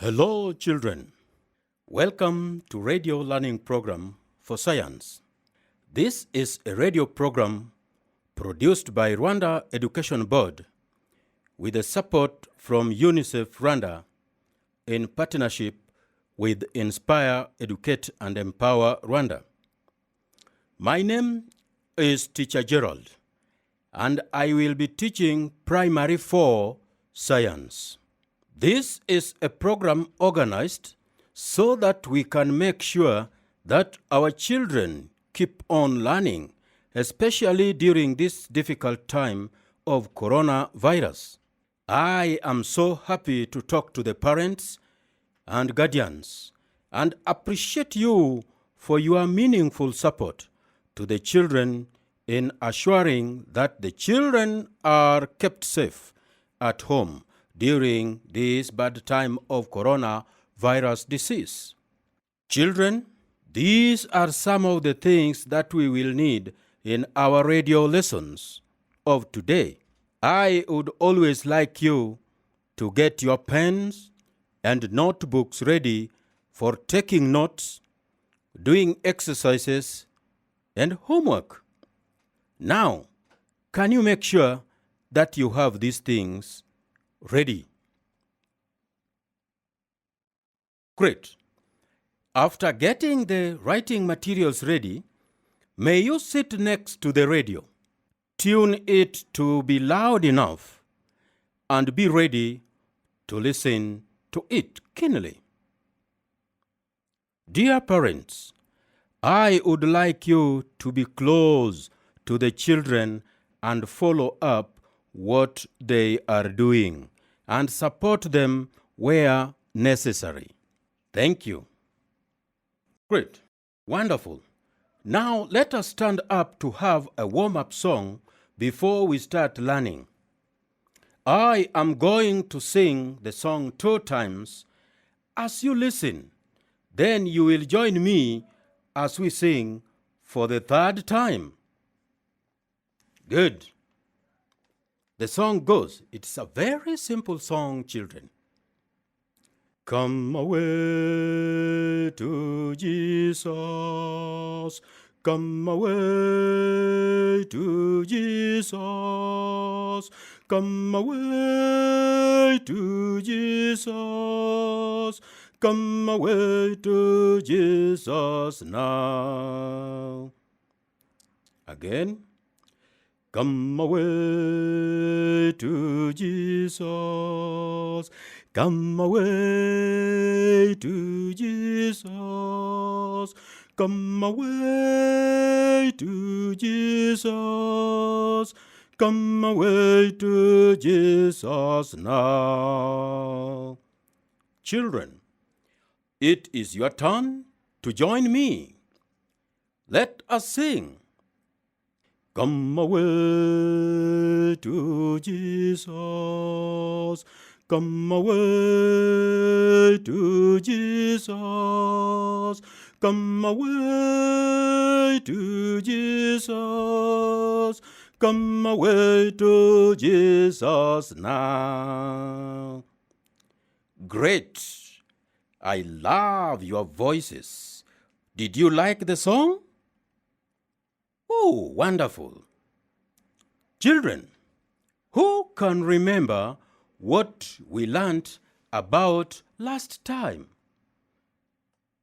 Hello, children. Welcome to Radio Learning Program for Science. This is a radio program produced by Rwanda Education Board with the support from UNICEF Rwanda in partnership with Inspire, Educate and Empower Rwanda. My name is Teacher Gerard, and I will be teaching Primary 4 Science. This is a program organized so that we can make sure that our children keep on learning, especially during this difficult time of coronavirus. I am so happy to talk to the parents and guardians and appreciate you for your meaningful support to the children in assuring that the children are kept safe at home during this bad time of coronavirus disease. Children, these are some of the things that we will need in our radio lessons of today. I would always like you to get your pens and notebooks ready for taking notes, doing exercises, and homework. Now, can you make sure that you have these things ready? Great. After getting the writing materials ready, may you sit next to the radio. Tune it to be loud enough and be ready to listen to it keenly. Dear parents, I would like you to be close to the children and follow up what they are doing and support them where necessary. Thank you. Great. Wonderful. Now let us stand up to have a warm-up song before we start learning. I am going to sing the song 2 times. As you listen, then you will join me as we sing for the 3rd time. Good. The song goes, it's a very simple song, children. Come away to Jesus. Come away to Jesus. Come away to Jesus. Come away to Jesus now. Again. Come away to Jesus. Come away to Jesus. Come away to Jesus. Come away to Jesus now. Children, it is your turn to join me. Let us sing. Come away to Jesus. Come away to Jesus. Come away to Jesus. Come away to Jesus now. Great. I love your voices. Did you like the song? Oh, wonderful. Children, who can remember what we learned about last time?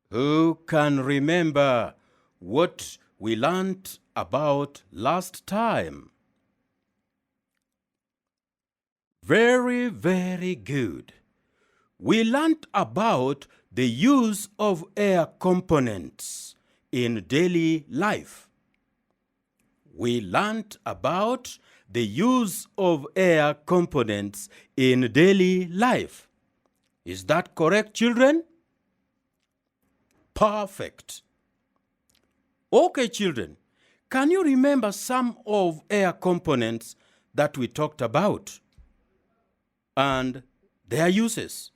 Who can remember what we learned about last time? Very, very good. We learned about the use of air components in daily life. We learned about the use of air components in daily life. Is that correct, children? Perfect. Okay, children, can you remember some of air components that we talked about and their uses?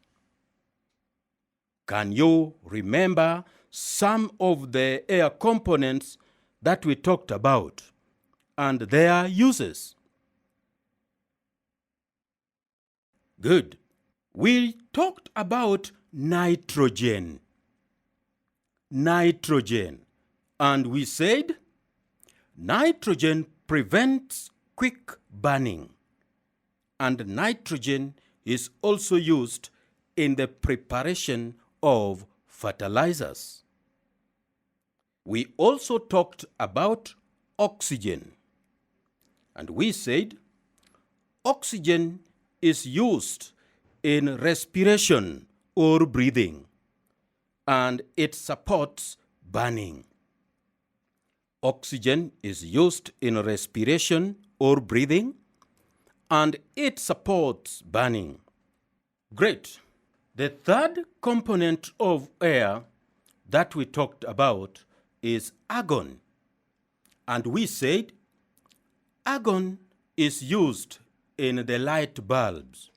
Can you remember some of the air components that we talked about and their uses? Good. We talked about nitrogen. Nitrogen. And we said nitrogen prevents quick burning. And nitrogen is also used in the preparation of fertilizers. We also talked about oxygen. And we said oxygen is used in respiration or breathing, and it supports burning. Oxygen is used in respiration or breathing, and it supports burning. Great. The third component of air that we talked about is argon. And we said argon is used in the light bulbs.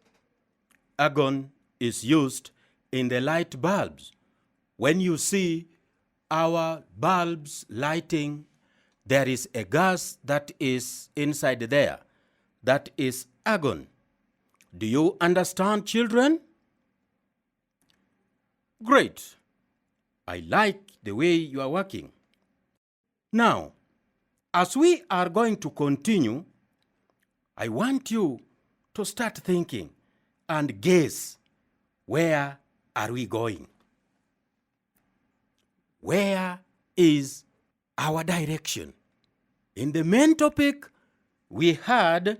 Argon is used in the light bulbs. When you see our bulbs lighting, there is a gas that is inside there. That is argon. Do you understand, children? Great. I like the way you are working. Now, as we are going to continue, I want you to start thinking and guess, where are we going? Where is our direction? In the main topic, we had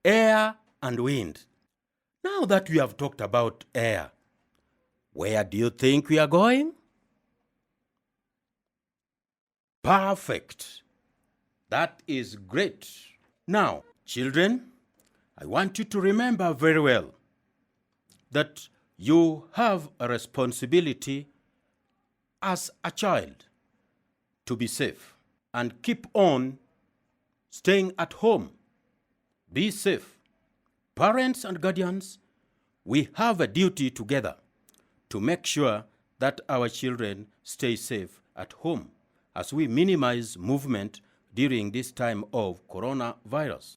air and wind. Now that we have talked about air, where do you think we are going? Perfect. That is great. Now, children, I want you to remember very well that you have a responsibility as a child to be safe and keep on staying at home. Be safe. Parents and guardians, we have a duty together to make sure that our children stay safe at home as we minimize movement during this time of coronavirus.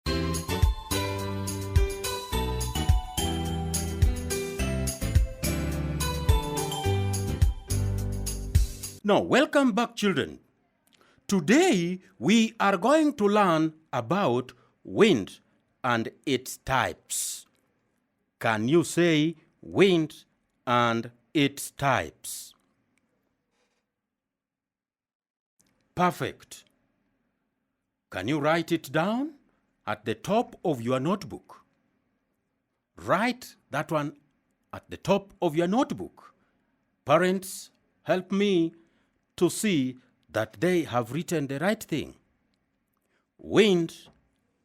Now, welcome back, children. Today, we are going to learn about wind and its types. Can you say wind and its types? Perfect. Can you write it down at the top of your notebook? Write that one at the top of your notebook. Parents, help me to see that they have written the right thing. Wind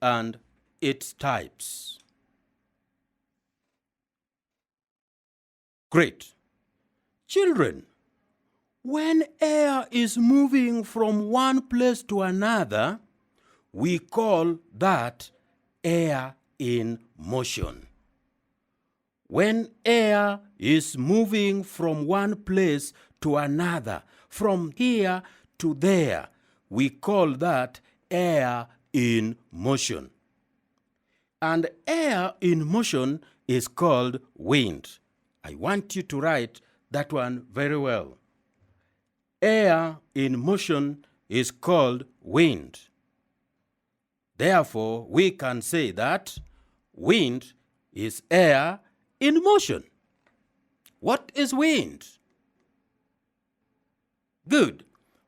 and its types. Great. Children, when air is moving from one place to another, we call that air in motion. When air is moving from one place to another, from here to there, we call that air in motion. And air in motion is called wind. I want you to write that one very well. Air in motion is called wind. Therefore, we can say that wind is air in motion. What is wind? Good.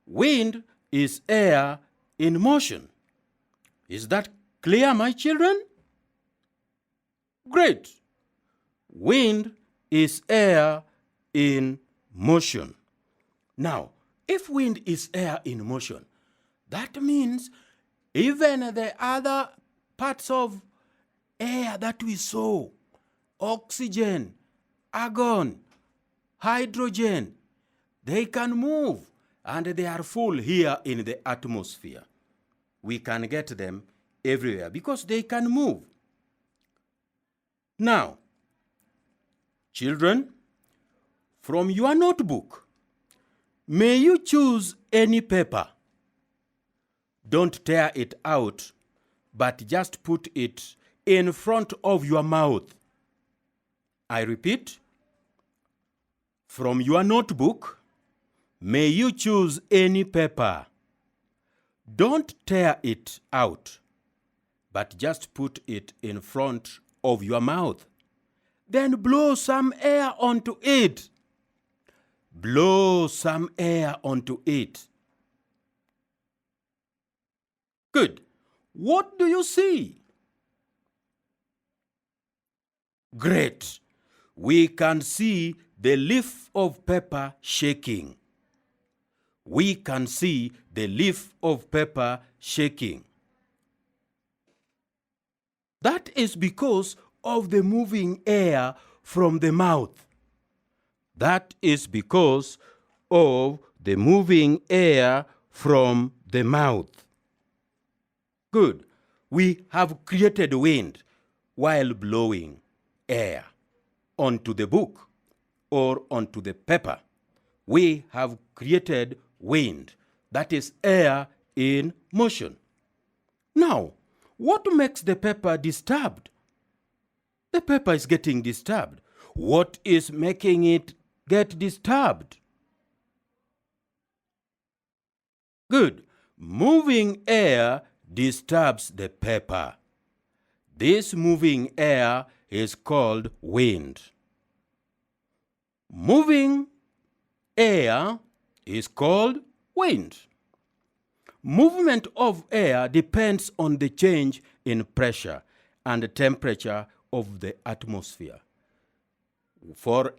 Wind is air in motion. Is that clear, my children? Great. Wind is air in motion. Now, if wind is air in motion, that means even the other parts of air that we saw, oxygen, argon, hydrogen, they can move, and they are full here in the atmosphere. We can get them everywhere because they can move. Now, children, from your notebook, may you choose any paper. Don't tear it out, but just put it in front of your mouth. I repeat, From your notebook, may you choose any paper. Don't tear it out, but just put it in front of your mouth. Then blow some air onto it. Blow some air onto it. Good. What do you see? Great. We can see the leaf of paper shaking. We can see the leaf of paper shaking. That is because of the moving air from the mouth. That is because of the moving air from the mouth. Good. We have created wind while blowing air onto the book or onto the paper. We have created wind, that is air in motion. Now, what makes the paper disturbed? The paper is getting disturbed. What is making it get disturbed? Good. Moving air disturbs the paper. This moving air is called wind. Moving air is called wind. Movement of air depends on the change in pressure and temperature of the atmosphere. For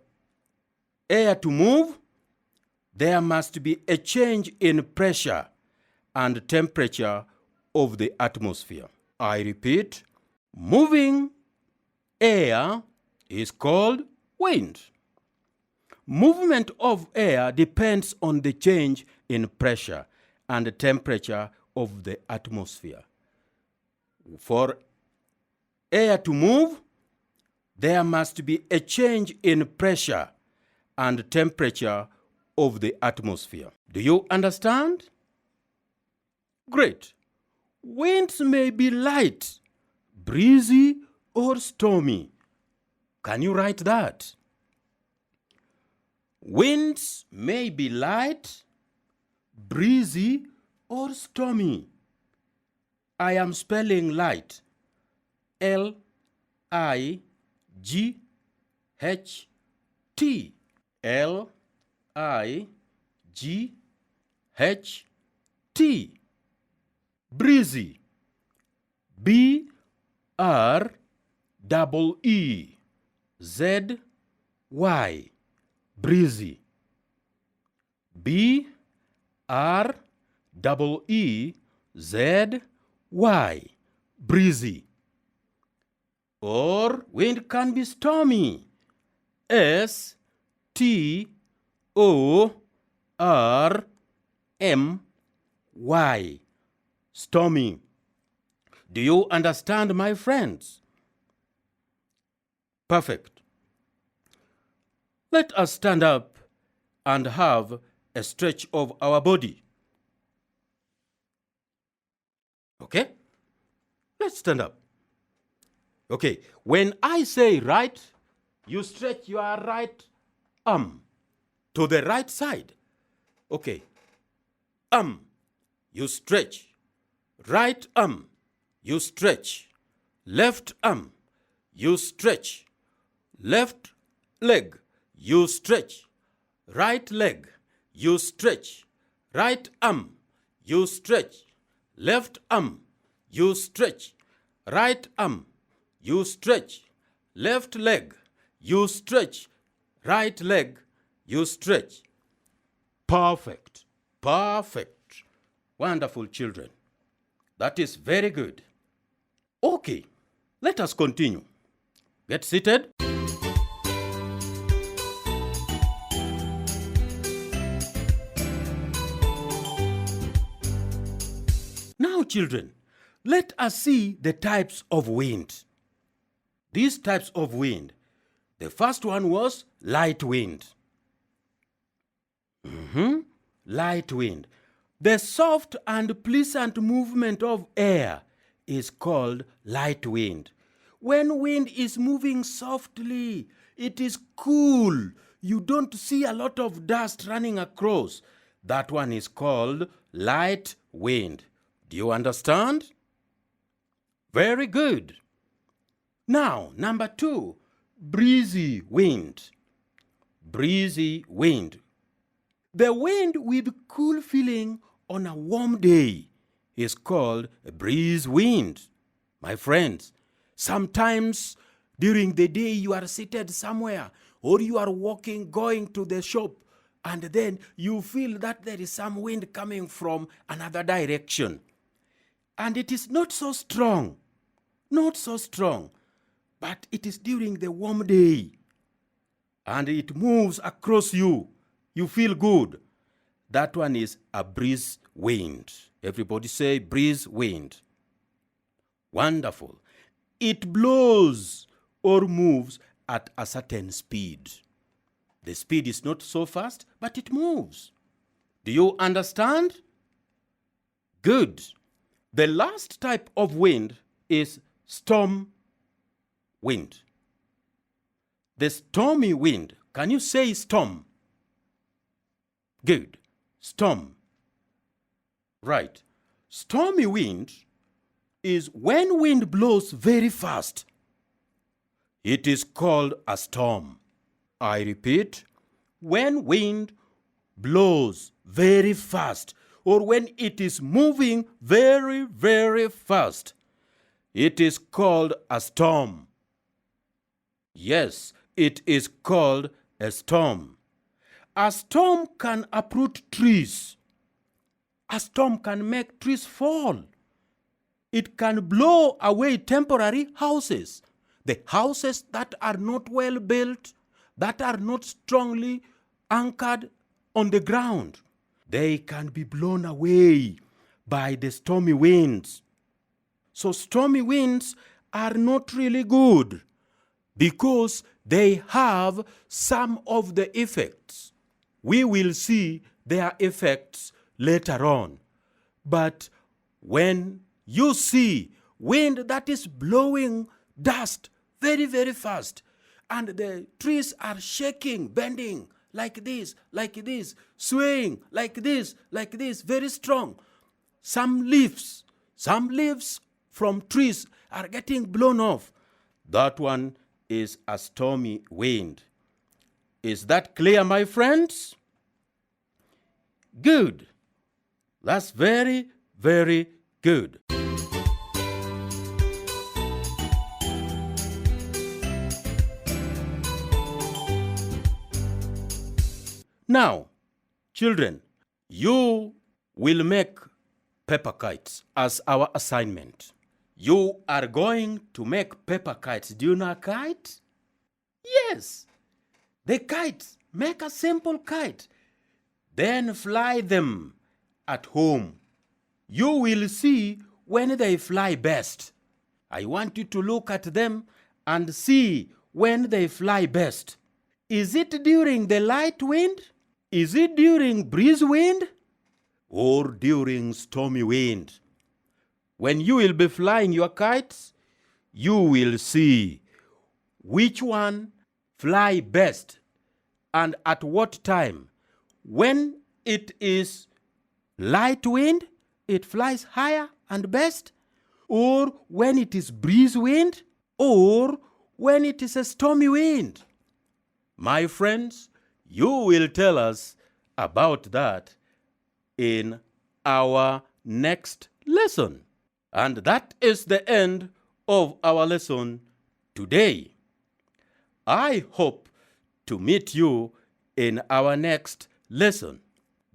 air to move, there must be a change in pressure and temperature of the atmosphere. I repeat, moving air is called wind. Movement of air depends on the change in pressure and temperature of the atmosphere. For air to move, there must be a change in pressure and temperature of the atmosphere. Do you understand? Great. Winds may be light, breezy, or stormy. Can you write that? Winds may be light, breezy, or stormy. I am spelling light. L-I-G-H-T. L-I-G-H-T. Breezy. B-R-E-E-Z-Y. Breezy. B-R-E-E-Z-Y. Breezy. Or wind can be stormy. S-T-O-R-M-Y. Stormy. Do you understand, my friends? Perfect. Let us stand up and have a stretch of our body. Okay? Let's stand up. Okay, when I say right, you stretch your right arm to the right side. Okay. You stretch. Right arm, you stretch. Left arm, you stretch. Left leg, you stretch. Right leg, you stretch. Right arm, you stretch. Left arm, you stretch. Right arm, you stretch. Left leg, you stretch. Right leg, you stretch. Perfect. Perfect. Wonderful children. That is very good. Okay, let us continue. Get seated. Now, children, let us see the types of wind. These types of wind. The first one was light wind. Light wind. The soft and pleasant movement of air is called light wind. When wind is moving softly, it is cool. you don't see a lot of dust running across. That one is called light wind. Do you understand? Very good. Now, number 2, breezy wind. Breezy wind. The wind with cool feeling on a warm day is called a breeze wind. My friends, sometimes during the day you are seated somewhere or you are walking, going to the shop, and then you feel that there is some wind coming from another direction. And it is not so strong, but it is during the warm day. And it moves across you. You feel good. That one is a breeze wind. Everybody say breeze wind. Wonderful. It blows or moves at a certain speed. The speed is not so fast, but it moves. Do you understand? Good. The last type of wind is storm wind. The stormy wind. Can you say storm? Good. Storm. Right. Stormy wind is when wind blows very fast. It is called a storm. I repeat, when wind blows very fast or when it is moving very, very fast, it is called a storm. Yes, it is called a storm. A storm can uproot trees. A storm can make trees fall. It can blow away temporary houses. The houses that are not well built, that are not strongly anchored on the ground, they can be blown away by the stormy winds. So stormy winds are not really good because they have some of the effects. We will see their effects later on. But when you see wind that is blowing dust very, very fast, and the trees are shaking, bending like this, swaying like this, very strong. Some leaves from trees are getting blown off. That one is a stormy wind. Is that clear, my friends? Good. That's very, very good. Now, children, you will make paper kites as our assignment. You are going to make paper kites. Do you know a kite? Yes. The kites, make a simple kite. Then fly them at home. You will see when they fly best. I want you to look at them and see when they fly best. Is it during the light wind? Is it during breeze wind? Or during stormy wind? When you will be flying your kites, you will see which one fly best and at what time. When it is light wind, it flies higher and best, or when it is breeze wind, or when it is a stormy wind. My friends, you will tell us about that in our next lesson. And that is the end of our lesson today. I hope to meet you in our next lesson.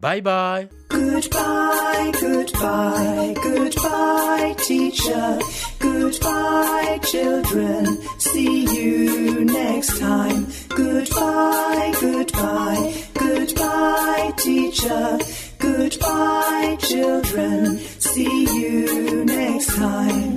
Bye-bye. Goodbye, goodbye, goodbye, teacher. Goodbye, children. See you next time. Goodbye, goodbye, goodbye, teacher. Goodbye, children. See you next time.